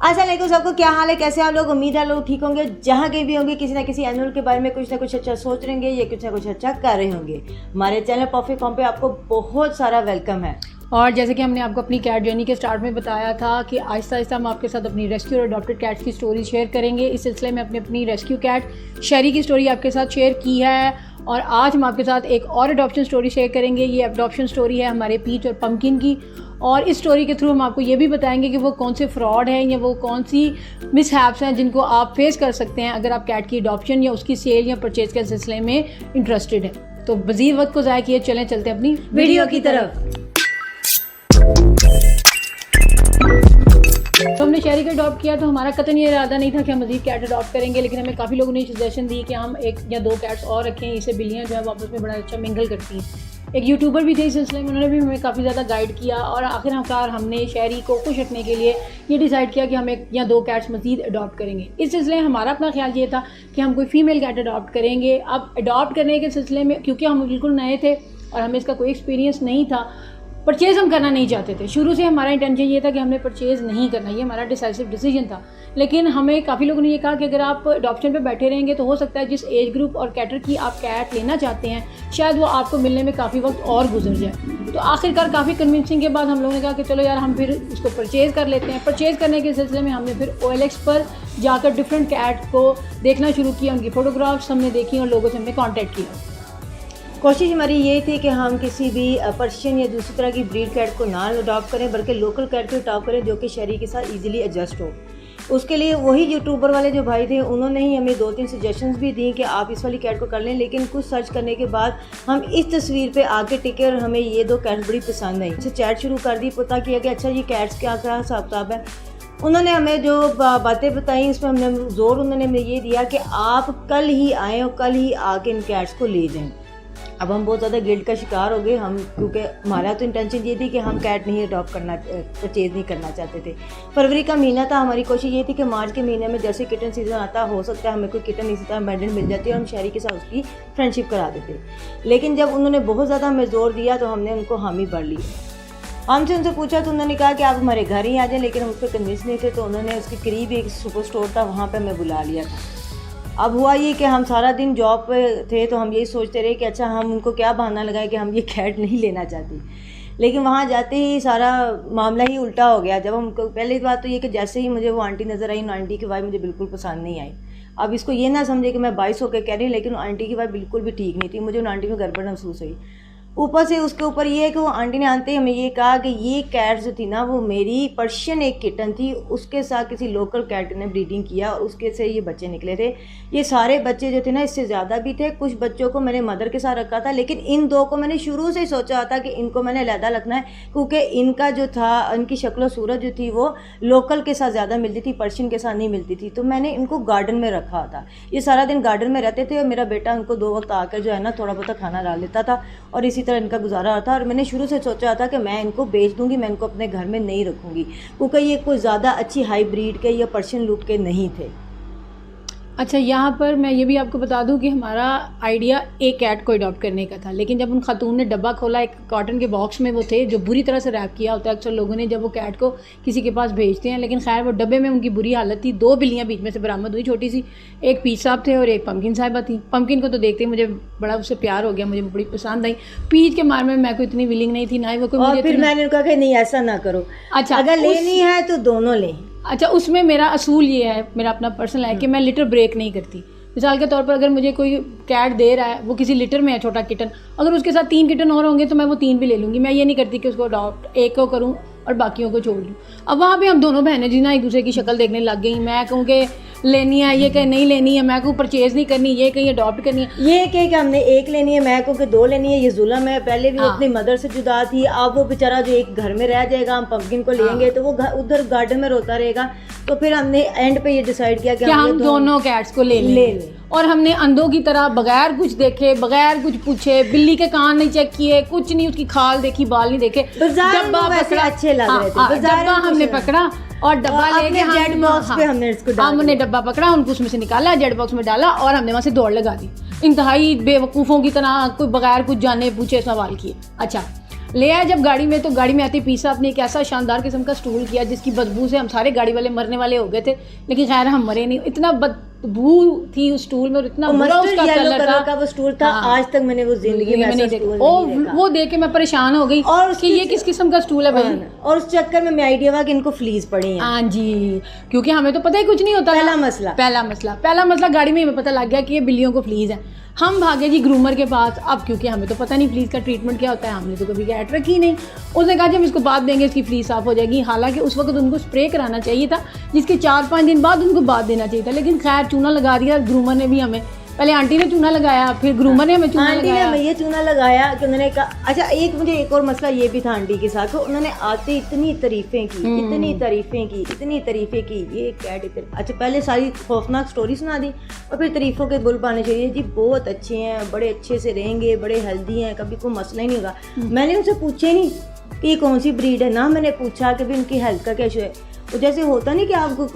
अस्सलाम वालेकुम सबको, क्या हाल है, कैसे आप लोग। उम्मीद है लोग ठीक होंगे, जहाँ कहीं भी होंगे किसी ना किसी एनिमल के बारे में कुछ ना कुछ अच्छा सोच रहे होंगे या कुछ ना कुछ अच्छा कर रहे होंगे। हमारे चैनल परफेक्ट होम पे आपको बहुत सारा वेलकम है। और जैसे कि हमने आपको अपनी कैट जर्नी के स्टार्ट में बताया था कि आहिस्ता आहिस्ता हम आपके साथ अपनी रेस्क्यू और अडॉप्टेड कैट्स की स्टोरी शेयर करेंगे। इस सिलसिले में अपनी रेस्क्यू कैट शेरी की स्टोरी आपके साथ शेयर की है और आज हम आपके साथ एक और अडॉप्शन स्टोरी शेयर करेंगे। ये अडॉप्शन स्टोरी है हमारे पीच और पम्पकिन की, और इस स्टोरी के थ्रू हम आपको ये भी बताएंगे कि वो कौन से फ्रॉड हैं या वो कौन सी मिसहैप्स हैं जिनको आप फेस कर सकते हैं अगर आप कैट की अडॉप्शन या उसकी सेल या परचेज के सिलसिले में इंटरेस्टेड हैं। तो मज़ीद वक्त को ज़ाया किए चलते अपनी वीडियो की तरफ। तो हमने शेरी को अडॉप्ट किया तो हमारा कतई ये इरादा नहीं था कि हम मज़ीद कैट अडॉप्ट करेंगे, लेकिन हमें काफ़ी लोगों ने सजेशन दी कि हम एक या दो कैट्स और रखें। इससे बिल्लियाँ जो है आपस में बड़ा अच्छा मिंगल करती हैं। एक यूट्यूबर भी थे इस सिलसिले में, उन्होंने भी हमें काफ़ी ज़्यादा गाइड किया और आखिरकार हमने शेरी को खुश रखने के लिए ये डिसाइड किया कि हम एक या दो कैट्स मज़ीद अडॉप्ट करेंगे। इस सिलसिले में हमारा अपना ख्याल ये था कि हम कोई फ़ीमेल कैट अडॉप्ट करेंगे। अब अडॉप्ट करने के सिलसिले में क्योंकि हम बिल्कुल नए थे और हमें इसका कोई एक्सपीरियंस नहीं था, परचेज़ हम करना नहीं चाहते थे। शुरू से हमारा इंटेंशन ये था कि हमने परचेज़ नहीं करना, ये हमारा डिसाइसिव डिसीजन था। लेकिन हमें काफ़ी लोगों ने ये कहा कि अगर आप अडॉप्शन पे बैठे रहेंगे तो हो सकता है जिस एज ग्रुप और कैटर की आप कैट लेना चाहते हैं शायद वो आपको मिलने में काफ़ी वक्त और गुजर जाए। तो आखिरकार काफ़ी कन्विंसिंग के बाद हम लोगों ने कहा कि चलो यार हम फिर उसको परचेज़ कर लेते हैं। परचेज़ करने के सिलसिले में हमने फिर OLX पर जाकर डिफरेंट कैट को देखना शुरू किया, उनकी फ़ोटोग्राफ्स हमने देखी और लोगों से हमने कॉन्टैक्ट किया। कोशिश हमारी ये थी कि हम किसी भी पर्शियन या दूसरी तरह की ब्रीड कैट को ना अडॉप्ट करें बल्कि लोकल कैट को अडॉप्ट करें जो कि शेरी के साथ इजीली एडजस्ट हो। उसके लिए वही यूट्यूबर वाले जो भाई थे उन्होंने ही हमें 2-3 सजेशंस भी दी कि आप इस वाली कैट को कर लें, लेकिन कुछ सर्च करने के बाद हम इस तस्वीर पे आके टिके और हमें ये दो कैट्स बड़ी पसंद आई। उनसे चैट शुरू कर दी, पता किया कि अच्छा ये कैट्स क्या क्या हिसाब किताब है। उन्होंने हमें जो बातें बताई उसमें हमने जोर उन्होंने हमें ये दिया कि आप कल ही आएँ और कल ही आके इन कैट्स को ले जाएँ। अब हम बहुत ज़्यादा गिल्ट का शिकार हो गए हम, क्योंकि हमारा तो इंटेंशन ये थी कि हम कैट नहीं अडॉप्ट करना, परचेज़ नहीं करना चाहते थे। फरवरी का महीना था, हमारी कोशिश ये थी कि मार्च के महीने में जैसे किटन सीज़न आता हो सकता है हमें कोई किटन इसी तरह अबंडेंट मिल जाती है और हम शेरी के साथ उसकी फ्रेंडशिप करा देते। लेकिन जब उन्होंने बहुत ज़्यादा हमें जोर दिया तो हमने उनको हामी भर लिया। हमसे उनसे पूछा तो उन्होंने कहा कि आप हमारे घर ही आ जाएँ, लेकिन हम उस पर कन्विंस नहीं थे। तो उन्होंने उसके करीब एक सुपर स्टोर था, वहाँ पर हमें बुला लिया था। अब हुआ ये कि हम सारा दिन जॉब पे थे तो हम यही सोचते रहे कि अच्छा हम उनको क्या बहाना लगाए कि हम ये कैट नहीं लेना चाहती। लेकिन वहाँ जाते ही सारा मामला ही उल्टा हो गया। जब हमको पहली बात तो ये कि जैसे ही मुझे वो आंटी नज़र आई, उन आंटी की वाइफ मुझे बिल्कुल पसंद नहीं आई। अब इसको ये ना समझे कि मैं 22 होकर कह रही हूँ, लेकिन आंटी की वाइफ बिल्कुल भी ठीक नहीं थी, मुझे उन आंटी में गड़बड़ महसूस हुई। ऊपर से उसके ऊपर ये है कि वो आंटी ने आते ही हमें ये कहा कि ये कैट जो थी ना वो मेरी पर्शियन एक किटन थी, उसके साथ किसी लोकल कैट ने ब्रीडिंग किया और उसके से ये बच्चे निकले थे। ये सारे बच्चे जो थे ना इससे ज़्यादा भी थे। कुछ बच्चों को मैंने मदर के साथ रखा था, लेकिन इन दो को मैंने शुरू से ही सोचा था कि इनको मैंने अलहदा रखना है, क्योंकि इनका जो था इनकी शक्ल सूरत जो थी वो लोकल के साथ ज़्यादा मिलती थी, पर्शियन के साथ नहीं मिलती थी। तो मैंने इनको गार्डन में रखा था। ये सारा दिन गार्डन में रहते थे और मेरा बेटा उनको 2 वक्त आकर जो है ना थोड़ा बहुत खाना डाल लेता था और इसी तरह इनका गुजारा था। और मैंने शुरू से सोचा था कि मैं इनको बेच दूंगी, मैं इनको अपने घर में नहीं रखूंगी, क्योंकि ये कोई ज़्यादा अच्छी हाई ब्रीड के या पर्शियन लुक के नहीं थे। अच्छा, यहाँ पर मैं ये भी आपको बता दूं कि हमारा आइडिया एक कैट को अडॉप्ट करने का था, लेकिन जब उन खातून ने डब्बा खोला एक कॉटन के बॉक्स में वो थे जो बुरी तरह से रैप किया होता है अक्सर लोगों ने जब वो कैट को किसी के पास भेजते हैं। लेकिन खैर वो डब्बे में उनकी बुरी हालत थी। 2 बिल्लियाँ बीच में से बरामद हुई छोटी सी, एक पीच साहब थे और एक पम्पकिन साहिबा थी। पम्पकिन को तो देखते ही मुझे बड़ा उससे प्यार हो गया, मुझे बड़ी पसंद आई। पीच के मार में मैं कोई इतनी विलिंग नहीं थी, ना ही वो कोई और फिर मैंने कहा कि नहीं ऐसा ना करो, अच्छा अगर लेनी है तो दोनों लें। अच्छा, उसमें मेरा असूल ये है, मेरा अपना पर्सनल है कि मैं लिटर ब्रेक नहीं करती। मिसाल के तौर पर अगर मुझे कोई कैट दे रहा है, वो किसी लिटर में है छोटा किटन, अगर उसके साथ 3 किटन और होंगे तो मैं वो 3 भी ले लूँगी। मैं ये नहीं करती कि उसको अडॉप्ट एक को करूँ और बाकियों को छोड़ दूँ। अब वहाँ पे हम दोनों बहनें जी ना एक दूसरे की शक्ल देखने लग गई। मैं कहूँ कि लेनी है, ये कहीं नहीं लेनी है, मैं कहूँ परचेज़ नहीं करनी, ये कहीं अडॉप्ट करनी है। ये कहीं कि हमने एक लेनी है, मैं कहूँ कि 2 लेनी है, ये जुल्म है। पहले भी वो अपनी मदर से जुदा थी, अब वो बेचारा जो एक घर में रह जाएगा, हम पम्पकिन को लेंगे तो वो उधर गार्डन में रोता रहेगा। तो फिर हमने एंड पे ये डिसाइड किया कि हम दोनों कैट्स को ले लें। और हमने अंधों की तरह बगैर कुछ देखे, बगैर कुछ पूछे, बिल्ली के कान नहीं चेक किए, कुछ नहीं, उसकी खाल देखी, बाल नहीं देखे, डब्बा वैसे अच्छे लग रहे थे, डब्बा हमने पकड़ा और डब्बा लेके जेट बॉक्स पे हमने इसको डाला। हमने डब्बा पकड़ा, उनको उसमें से निकाला, जेट बॉक्स में डाला और हमने वहाँ से दौड़ लगा दी इंतहाई बेवकूफ़ों की तरह, कोई बगैर कुछ जाने पूछे सवाल किए। अच्छा, ले आए जब गाड़ी में, तो गाड़ी में आते पीसा अपने एक ऐसा शानदार किस्म का स्टूल किया जिसकी बदबू से हम सारे गाड़ी वाले मरने वाले हो गए थे, लेकिन खैर हम मरे नहीं। इतना बदबू थी उस स्टूल में और इतना बुरा उसका कलर था, वो स्टूल था। आज तक मैंने वो जिंदगी में नहीं देखा। वो देख के मैं परेशान हो गई और कि ये किस किस्म का स्टूल है भाई। और उस चक्कर में मैं आइडिया हुआ कि इनको फ्लीज पड़ी हैं। हाँ जी, क्योंकि हमें तो पता ही कुछ नहीं होता। पहला मसला गाड़ी में हमें पता लग गया कि ये बिल्लियों को फ्लीज है। हम भागे जी ग्रूमर के पास। अब क्योंकि हमें तो पता नहीं फ्लीज का ट्रीटमेंट क्या होता है, हमने तो कभी कैट रखी नहीं। उसने कहा कि हम इसको बात देंगे, इसकी फ्लीज साफ हो जाएगी। हालांकि उस वक्त उनको स्प्रे कराना चाहिए था, जिसके 4-5 दिन बाद उनको बात देना चाहिए था, लेकिन खैर चूना लगा दिया ग्रूमर ने भी हमें। पहले आंटी ने चूना लगाया, फिर ग्रूमर ने हमें चूना लगाया। आंटी ने ये चूना लगाया कि उन्होंने कहा, अच्छा मुझे एक और मसला ये भी था आंटी के साथ, उन्होंने आते इतनी तारीफें की ये कैट। अच्छा पहले सारी खौफनाक स्टोरी सुना दी और फिर तारीफों के बुल पाने चाहिए जी, बहुत अच्छे हैं, बड़े अच्छे से रहेंगे, बड़े हेल्दी हैं, कभी कोई मसला ही नहीं होगा। मैंने उनसे पूछे नहीं कि ये कौन सी ब्रीड है, ना मैंने पूछा कि भी उनकी हेल्थ का क्या इशू है। तो जैसे होता नहीं कि आपको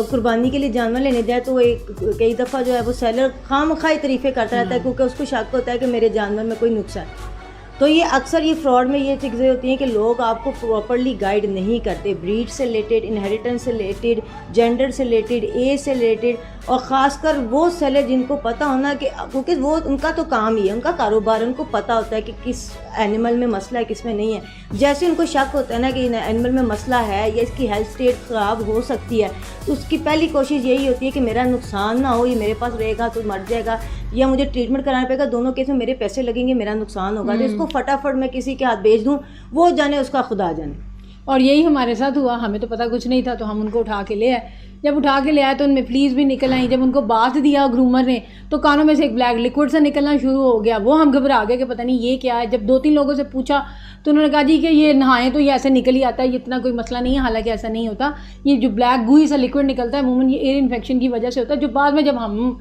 कुर्बानी के लिए जानवर लेने जाए तो कई दफ़ा जो है वो सेलर खामखाई तारीफ़ें करता रहता है, क्योंकि उसको शक होता है कि मेरे जानवर में कोई नुकसान है। तो ये अक्सर ये फ्रॉड में ये चीज़ें होती हैं कि लोग आपको प्रॉपरली गाइड नहीं करते, ब्रीड से रिलेटेड, इनहेरिटेंस से रिलेटेड, जेंडर से रिलेटेड, एज से रिलेटेड, और ख़ासकर वो सेलर जिनको पता होना कि, क्योंकि वो उनका तो काम ही है, उनका कारोबार, उनको पता होता है कि किस एनिमल में मसला है, किस में नहीं है। जैसे उनको शक होता है ना कि एनिमल में मसला है या इसकी हेल्थ स्टेट ख़राब हो सकती है, तो उसकी पहली कोशिश यही होती है कि मेरा नुकसान ना हो, ये मेरे पास रहेगा तो मर जाएगा, या मुझे ट्रीटमेंट कराना पड़ेगा, दोनों केस में मेरे पैसे लगेंगे, मेरा नुकसान होगा, तो इसको फटाफट मैं किसी के हाथ भेज दूँ, वो जाने उसका खुदा जाने। और यही हमारे साथ हुआ। हमें तो पता कुछ नहीं था, तो हम उनको उठा के ले आए। जब उठा के ले आए तो उनमें फ्लीज भी निकल आई। जब उनको बाथ दिया ग्रूमर ने तो कानों में से एक ब्लैक लिक्विड सा निकलना शुरू हो गया। वो हम घबरा गए कि पता नहीं ये क्या है। जब 2-3 लोगों से पूछा तो उन्होंने कहा जी कि ये नहाएं तो ये ऐसे निकल ही आता है, ये इतना कोई मसला नहीं है। हालांकि ऐसा नहीं होता, ये जो ब्लैक गुई सा लिक्विड निकलता है अमूमन ये एयर इन्फेक्शन की वजह से होता है, जो बाद में जब हम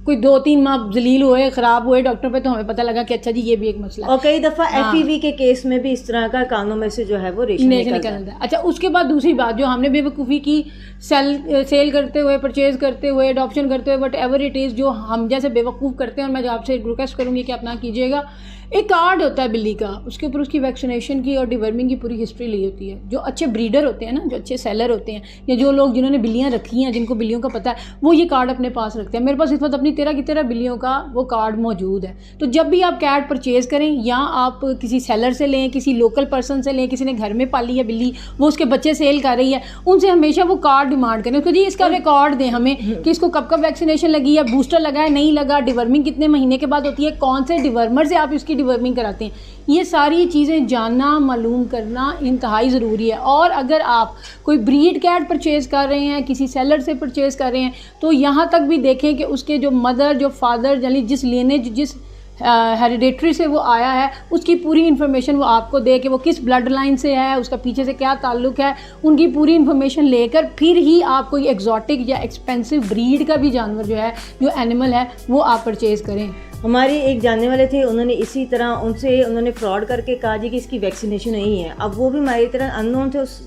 कोई 2-3 माह जलील हुए, ख़राब हुए डॉक्टर पे, तो हमें पता लगा कि अच्छा जी ये भी एक मसला है। और कई दफ़ा FEV के केस में भी इस तरह का कानों में से जो है वो रेशा निकलता है। अच्छा, उसके बाद दूसरी बात जो हमने बेवकूफ़ी की, सेल करते हुए, परचेज़ करते हुए, अडॉप्शन करते हुए, वट एवर इट इज़, जो हम जैसे बेवकूफ़ करते हैं, और मैं आपसे रिक्वेस्ट करूँगी कि अपना कीजिएगा। एक कार्ड होता है बिल्ली का, उसके ऊपर उसकी वैक्सीनेशन की और डिवर्मिंग की पूरी हिस्ट्री ली होती है। जो अच्छे ब्रीडर होते हैं ना, जो अच्छे सेलर होते हैं, या जो लोग जिन्होंने बिल्लियाँ रखी हैं, जिनको बिल्लियों का पता है, वो ये कार्ड अपने पास रखते हैं। मेरे पास इस वक्त अपनी 13 की 13 बिल्लियों का वो कार्ड मौजूद है। तो जब भी आप कैट परचेज़ करें, या आप किसी सेलर से लें, किसी लोकल पर्सन से लें, किसी ने घर में पाली है बिल्ली, वो उसके बच्चे सेल कर रही है, उनसे हमेशा वो कार्ड डिमांड करें। तो जी इसका रिकॉर्ड दें हमें कि इसको कब कब वैक्सीनेशन लगी है, बूस्टर लगा है, नहीं लगा, डिवर्मिंग कितने महीने के बाद होती है, कौन से डिवर्मर से आप इसकी डिवर्मिंग कराते हैं। ये सारी चीज़ें जानना, मालूम करना इंतहाई ज़रूरी है। और अगर आप कोई ब्रीड कैट परचेज़ कर रहे हैं, किसी सेलर से परचेज़ कर रहे हैं, तो यहाँ तक भी देखें कि उसके जो मदर, जो फादर, यानी जिस लिनेज, जिस हेरिडेटरी से वो आया है, उसकी पूरी इन्फॉर्मेशन वो आपको दे कि वो किस ब्लड लाइन से है, उसका पीछे से क्या ताल्लुक है, उनकी पूरी इन्फॉर्मेशन लेकर फिर ही आप कोई एक्जॉटिक या एक्सपेंसिव ब्रीड का भी जानवर जो है, जो एनिमल है, वो आप परचेज़ करें। हमारे एक जानने वाले थे, उन्होंने इसी तरह उन्होंने फ्रॉड करके कहा जी कि इसकी वैक्सीनेशन नहीं है। अब वो भी हमारी तरह अननोन थे उस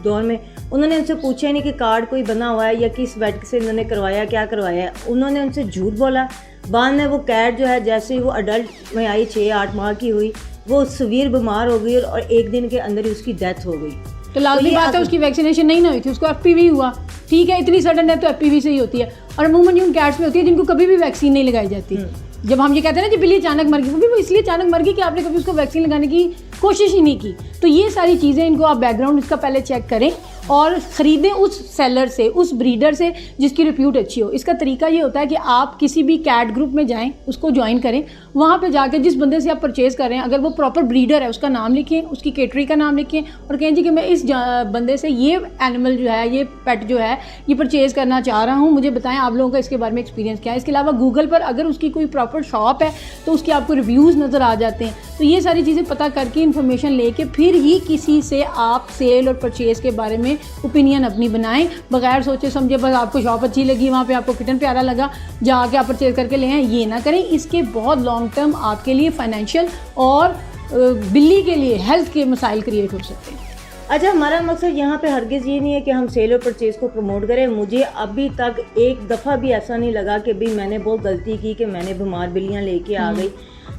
दौर में। उन्होंने उनसे पूछा नहीं कि कार्ड कोई बना हुआ है या किस वेट से उन्होंने करवाया, क्या करवाया है। उन्होंने उनसे झूठ बोला। बाद में वो कैट जो है, जैसे ही वो अडल्ट में आई, 6-8 माह की हुई, वो सवीर बीमार हो गई और 1 दिन के अंदर ही उसकी डेथ हो गई। तो लाजमी बात है उसकी वैक्सीनेशन नहीं ना हुई थी, उसको FPV हुआ। ठीक है, इतनी सडन डेथ तो FPV से ही होती है, और अमूमन उन कैट्स में होती है जिनको कभी भी वैक्सीन नहीं लगाई जाती। जब हम ये कहते हैं ना कि बिल्ली अचानक मर गई, वो इसलिए अचानक मर गई कि आपने कभी उसको वैक्सीन लगाने की कोशिश ही नहीं की। तो ये सारी चीज़ें, इनको आप बैकग्राउंड इसका पहले चेक करें और ख़रीदें उस सेलर से, उस ब्रीडर से जिसकी रिप्यूट अच्छी हो। इसका तरीका ये होता है कि आप किसी भी कैट ग्रुप में जाएं, उसको ज्वाइन करें, वहाँ पे जाकर जिस बंदे से आप परचेज़ कर रहे हैं, अगर वो प्रॉपर ब्रीडर है, उसका नाम लिखें, उसकी कैटरी का नाम लिखें, और कहें जी कि मैं इस बंदे से ये एनिमल जो है, ये पेट जो है, ये परचेज़ करना चाह रहा हूँ, मुझे बताएं आप लोगों का इसके बारे में एक्सपीरियंस क्या है। इसके अलावा गूगल पर अगर उसकी कोई प्रॉपर शॉप है तो उसके आपको रिव्यूज़ नज़र आ जाते हैं। तो ये सारी चीज़ें पता करके, इन्फॉर्मेशन लेके फिर ही किसी से आप सेल और परचेज़ के बारे में ओपिनियन अपनी बनाएं, बगैर सोचे समझे। बस आपको शॉप अच्छी लगी, वहाँ पे आपको किटन प्यारा लगा, जाके आप परचेज़ करके ले आए, ये ना करें। इसके बहुत लॉन्ग टर्म आपके लिए फाइनेंशियल और बिल्ली के लिए हेल्थ के मसाइल क्रिएट हो सकते हैं। अच्छा, हमारा मकसद यहाँ पे हरगिज़ ये नहीं है कि हम सेल और परचेज़ को प्रमोट करें। मुझे अभी तक एक दफ़ा भी ऐसा नहीं लगा कि भी मैंने बहुत गलती की कि मैंने बीमार बिल्लियाँ लेके आ गई।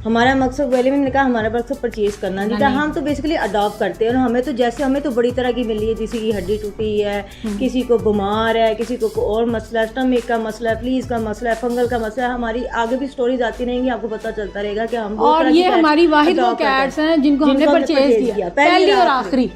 हमारा मकसद, पहले मैंने कहा, हमारा मकसद परचेज़ करना नहीं था। हम तो बेसिकली अडॉप्ट करते हैं, और हमें तो जैसे हमें तो बड़ी तरह की मिली है, किसी की हड्डी टूटी है, किसी को बीमार है, किसी को और मसला है, स्टमक का मसला है, फ्लीज का मसला है, फंगल का मसला है। हमारी आगे भी स्टोरीज आती रहेंगी, आपको पता चलता रहेगा कि हम और ये हमारी वाहिद वो कैट्स हैं जिनको हमने परचेज किया, पहली और आखिरी।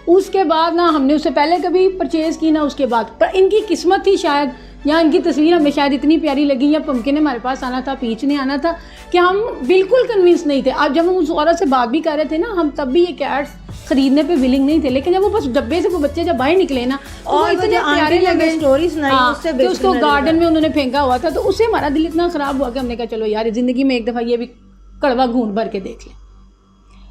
उसके बाद ना हमने उससे पहले कभी परचेज़ की ना उसके बाद। पर इनकी किस्मत थी शायद, या इनकी तस्वीर हमें शायद इतनी प्यारी लगी, या पम्पकिन ने हमारे पास आना था, पीच ने आना था, कि हम बिल्कुल कन्विंस नहीं थे। अब जब हम उस औरत से बात भी कर रहे थे ना, हम तब भी ये कैट्स खरीदने पे विलिंग नहीं थे, लेकिन जब वो बस डब्बे से वो बच्चे जब बाहर निकले ना, तो वो इतने प्यारे लगे, स्टोरी सुनाई उससे कि उसको गार्डन में उन्होंने फेंका हुआ था, तो उससे हमारा दिल इतना ख़राब हुआ कि हमने कहा चलो यार, ज़िंदगी में एक दफ़ा ये भी कड़वा घूंट भर के देख लें।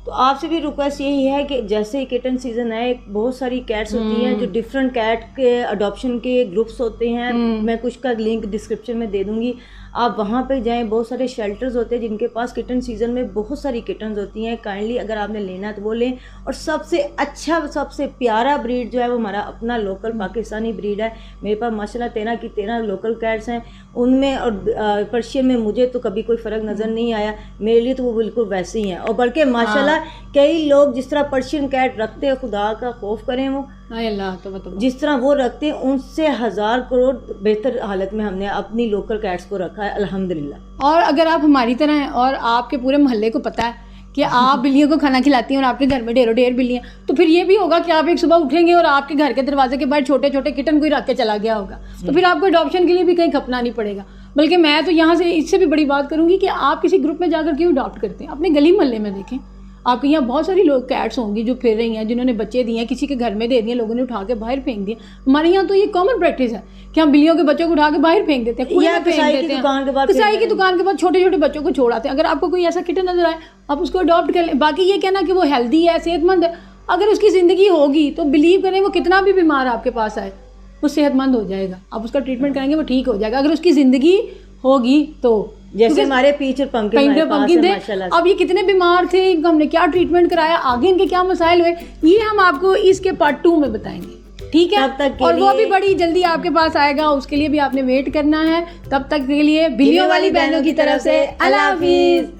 तो आपसे भी रिक्वेस्ट यही है कि जैसे किटन सीजन है, बहुत सारी कैट्स होती हैं जो डिफरेंट कैट के अडॉप्शन के ग्रुप्स होते हैं। मैं कुछ का लिंक डिस्क्रिप्शन में दे दूंगी, आप वहाँ पे जाएं। बहुत सारे शेल्टर्स होते हैं जिनके पास किटन सीजन में बहुत सारी किटन्स होती हैं। काइंडली अगर आपने लेना है तो वो लें। और सबसे अच्छा, सबसे प्यारा ब्रीड जो है वो हमारा अपना लोकल पाकिस्तानी ब्रीड है। मेरे पास माशाल्लाह 13 की 13 लोकल कैट्स हैं, उनमें और पर्शियन में मुझे तो कभी कोई फ़र्क नज़र नहीं आया। मेरे लिए तो वो बिल्कुल वैसे ही हैं। और बल्कि माशाल्लाह कई लोग जिस तरह पर्शियन कैट रखते हैं, खुदा का खौफ करें, वो अल्लाह तो जिस तरह वो रखते हैं उनसे 1000 करोड़ बेहतर हालत में हमने अपनी लोकल कैट्स को रखा है, अल्हम्दुलिल्लाह। और अगर आप हमारी तरह हैं और आपके पूरे मोहल्ले को पता है कि आप बिल्लियों को खाना खिलाती हैं और आपके घर में ढेरों ढेर बिल्लियाँ, तो फिर ये भी होगा कि आप एक सुबह उठेंगे और आपके घर के दरवाजे के बाहर छोटे छोटे किटन कोई रख के चला गया होगा, तो फिर आपको अडॉप्शन के लिए भी कहीं खपना नहीं पड़ेगा। बल्कि मैं तो यहाँ से इससे भी बड़ी बात करूँगी कि आप किसी ग्रुप में जाकर क्यों अडॉप्ट करते हैं। अपने गली मोहल्ले में देखें, आपके यहाँ बहुत सारी लोग कैट्स होंगी जो फिर रही हैं, जिन्होंने बच्चे दिए हैं, किसी के घर में दे दिए, लोगों ने उठा के बाहर फेंक दिए। हमारे यहाँ तो ये कॉमन प्रैक्टिस है कि हम बिल्लियों के बच्चों को उठा के बाहर फेंक देते हैं, या कसाई की दुकान के बाद छोटे छोटे बच्चों को छोड़ाते हैं। अगर आपको कोई ऐसा किटन नजर आए, आप उसको अडॉप्ट कर लें। बाकी ये कहना कि वो हेल्दी है, सेहतमंद है, अगर उसकी ज़िंदगी होगी तो बिलीव करें वो कितना भी बीमार आपके पास आए वो सेहतमंद हो जाएगा। आप उसका ट्रीटमेंट करेंगे वो ठीक हो जाएगा, अगर उसकी ज़िंदगी होगी तो। जैसे हमारे पीच और पंपकिन थे, अब ये कितने बीमार थे, इनको हमने क्या ट्रीटमेंट कराया, आगे इनके क्या मसाइल हुए, ये हम आपको इसके पार्ट 2 में बताएंगे, ठीक है। और वो भी बड़ी जल्दी आपके पास आएगा, उसके लिए भी आपने वेट करना है। तब तक के लिए बिल्लियों वाली बहनों की तरफ से अल्लाह हाफिज़।